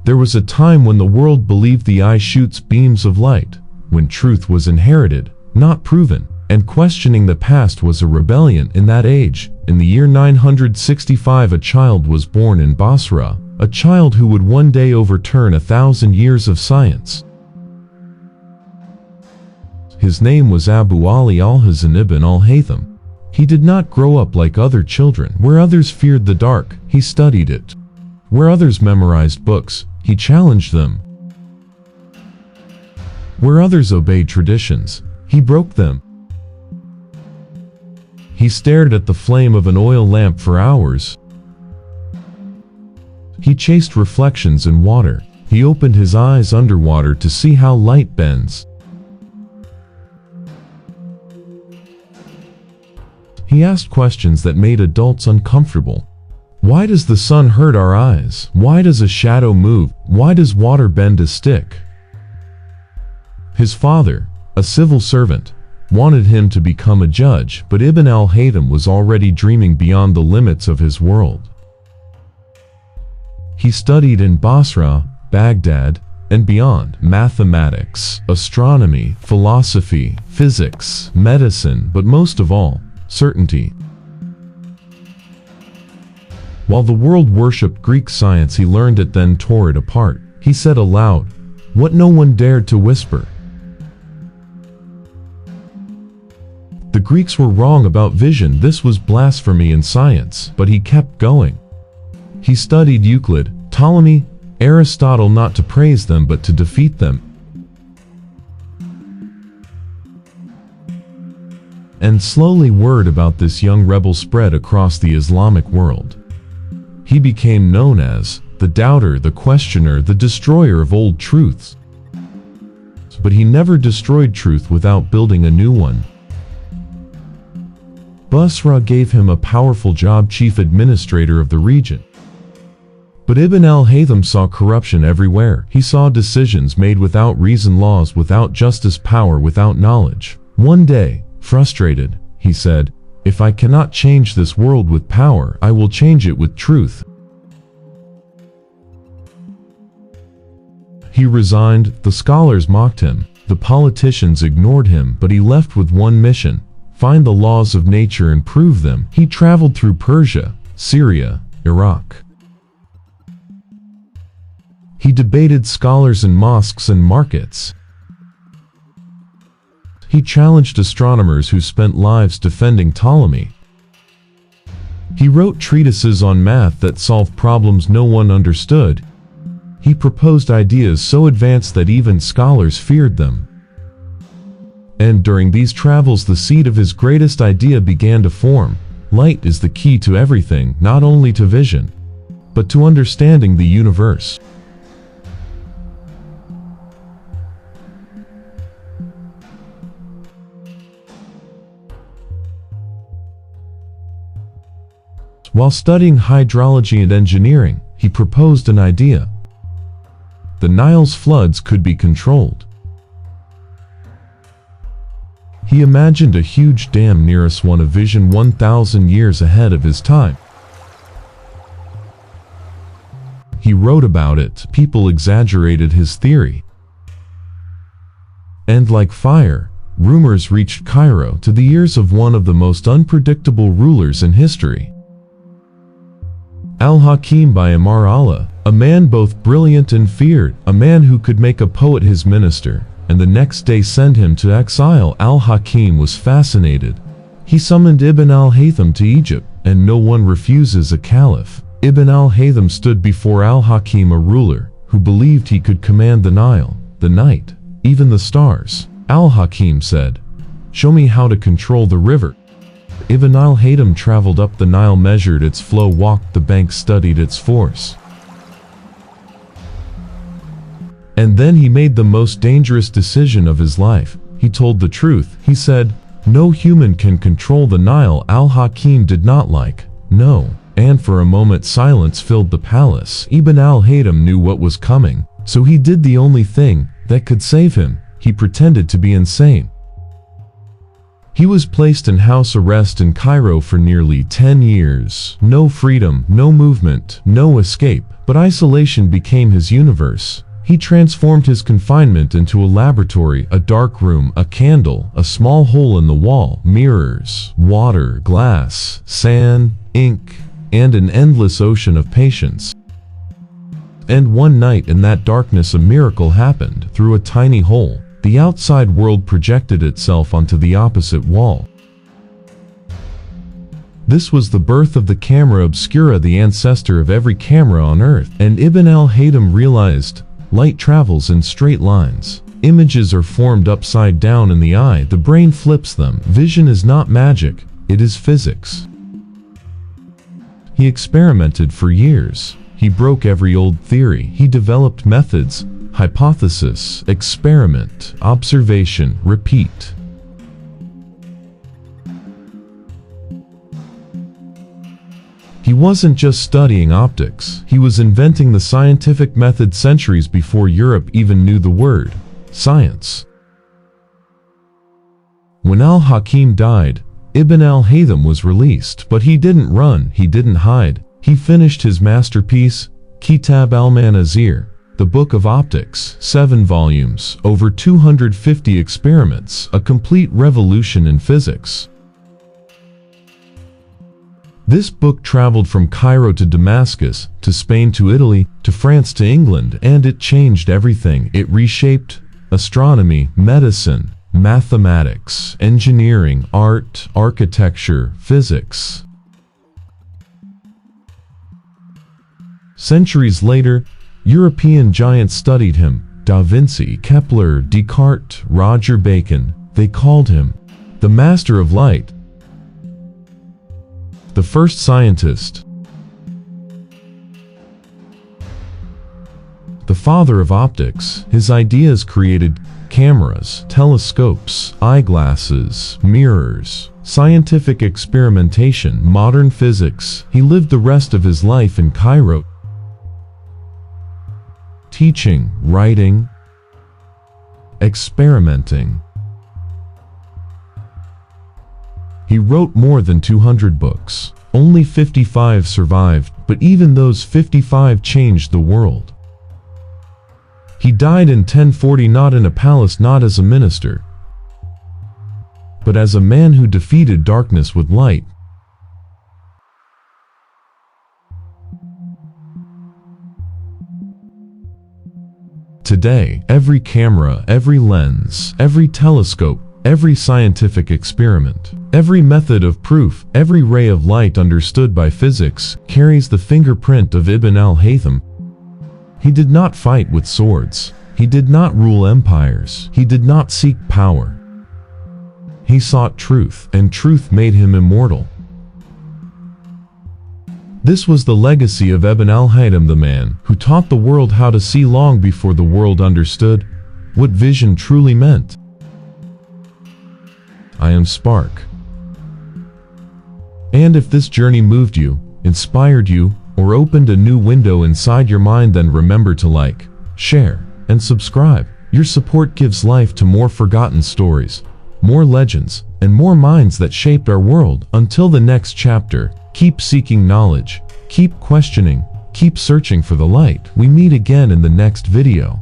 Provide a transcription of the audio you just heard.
There was a time when the world believed the eye shoots beams of light, when truth was inherited, not proven, and questioning the past was a rebellion in that age. In the year 965, a child was born in Basra, a child who would one day overturn 1,000 years of science. His name was Abu Ali Alhazen ibn al-Haytham. He did not grow up like other children. Where others feared the dark, he studied it. Where others memorized books, he challenged them. Where others obeyed traditions, he broke them. He stared at the flame of an oil lamp for hours. He chased reflections in water. He opened his eyes underwater to see how light bends. He asked questions that made adults uncomfortable. Why does the sun hurt our eyes? Why does a shadow move? Why does water bend a stick? His father, a civil servant, wanted him to become a judge, but Ibn al-Haytham was already dreaming beyond the limits of his world. He studied in Basra, Baghdad, and beyond mathematics, astronomy, philosophy, physics, medicine, but most of all, certainty. While the world worshipped Greek science, he learned it, then tore it apart. He said aloud what no one dared to whisper. The Greeks were wrong about vision. This was blasphemy in science, but he kept going. He studied Euclid, Ptolemy, Aristotle, not to praise them but to defeat them. And slowly word about this young rebel spread across the Islamic world. He became known as the doubter, the questioner, the destroyer of old truths. But he never destroyed truth without building a new one. Basra gave him a powerful job, chief administrator of the region. But Ibn al-Haytham saw corruption everywhere. He saw decisions made without reason, laws without justice, power without knowledge. One day, frustrated, he said, "If I cannot change this world with power, I will change it with truth." He resigned. The scholars mocked him, the politicians ignored him, but he left with one mission: find the laws of nature and prove them. He traveled through Persia, Syria, Iraq. He debated scholars in mosques and markets. He challenged astronomers who spent lives defending Ptolemy. He wrote treatises on math that solved problems no one understood. He proposed ideas so advanced that even scholars feared them. And during these travels, the seed of his greatest idea began to form. Light is the key to everything, not only to vision, but to understanding the universe. While studying hydrology and engineering, he proposed an idea. The Nile's floods could be controlled. He imagined a huge dam near us, a vision 1,000 years ahead of his time. He wrote about it. People exaggerated his theory. And like fire, rumors reached Cairo, to the ears of one of the most unpredictable rulers in history. Al-Hakim by Amar Allah, a man both brilliant and feared, a man who could make a poet his minister, and the next day send him to exile. Al-Hakim was fascinated. He summoned Ibn al-Haytham to Egypt, and no one refuses a caliph. Ibn al-Haytham stood before Al-Hakim, a ruler who believed he could command the Nile, the night, even the stars. Al-Hakim said, "Show me how to control the river." Ibn al-Haytham traveled up the Nile, measured its flow, walked the bank, studied its force. And then he made the most dangerous decision of his life. He told the truth. He said, "No human can control the Nile." Al-Hakim did not like "no," and for a moment silence filled the palace. Ibn al-Haytham knew what was coming, so he did the only thing that could save him. He pretended to be insane. He was placed in house arrest in Cairo for nearly 10 years. No freedom, no movement, no escape, but isolation became his universe. He transformed his confinement into a laboratory, a dark room, a candle, a small hole in the wall, mirrors, water, glass, sand, ink, and an endless ocean of patience. And one night in that darkness a miracle happened. Through a tiny hole, the outside world projected itself onto the opposite wall. This was the birth of the camera Obscura, the ancestor of every camera on Earth. And Ibn al-Haytham realized, light travels in straight lines. Images are formed upside down in the eye. The brain flips them. Vision is not magic, it is physics. He experimented for years. He broke every old theory. He developed methods: hypothesis, experiment, observation, repeat. He wasn't just studying optics, he was inventing the scientific method centuries before Europe even knew the word science. When al-Hakim died, Ibn al-Haytham was released, but he didn't run, he didn't hide. He finished his masterpiece, Kitab al-Manazir, the Book of Optics, 7 volumes, over 250 experiments, a complete revolution in physics. This book traveled from Cairo to Damascus, to Spain to Italy, to France to England, and it changed everything. It reshaped astronomy, medicine, mathematics, engineering, art, architecture, physics. Centuries later, European giants studied him: Da Vinci, Kepler, Descartes, Roger Bacon. They called him the master of light, the first scientist, the father of optics. His ideas created cameras, telescopes, eyeglasses, mirrors, scientific experimentation, modern physics. He lived the rest of his life in Cairo, teaching, writing, experimenting. He wrote more than 200 books. Only 55 survived, but even those 55 changed the world. He died in 1040, not in a palace, not as a minister, but as a man who defeated darkness with light. Today, every camera, every lens, every telescope, every scientific experiment, every method of proof, every ray of light understood by physics carries the fingerprint of Ibn al-Haytham. He did not fight with swords. He did not rule empires. He did not seek power. He sought truth, and truth made him immortal. This was the legacy of Ibn al-Haytham, the man who taught the world how to see long before the world understood what vision truly meant. I am Spark. And if this journey moved you, inspired you, or opened a new window inside your mind, then remember to like, share, and subscribe. Your support gives life to more forgotten stories, more legends, and more minds that shaped our world. Until the next chapter, keep seeking knowledge, keep questioning, keep searching for the light. We meet again in the next video.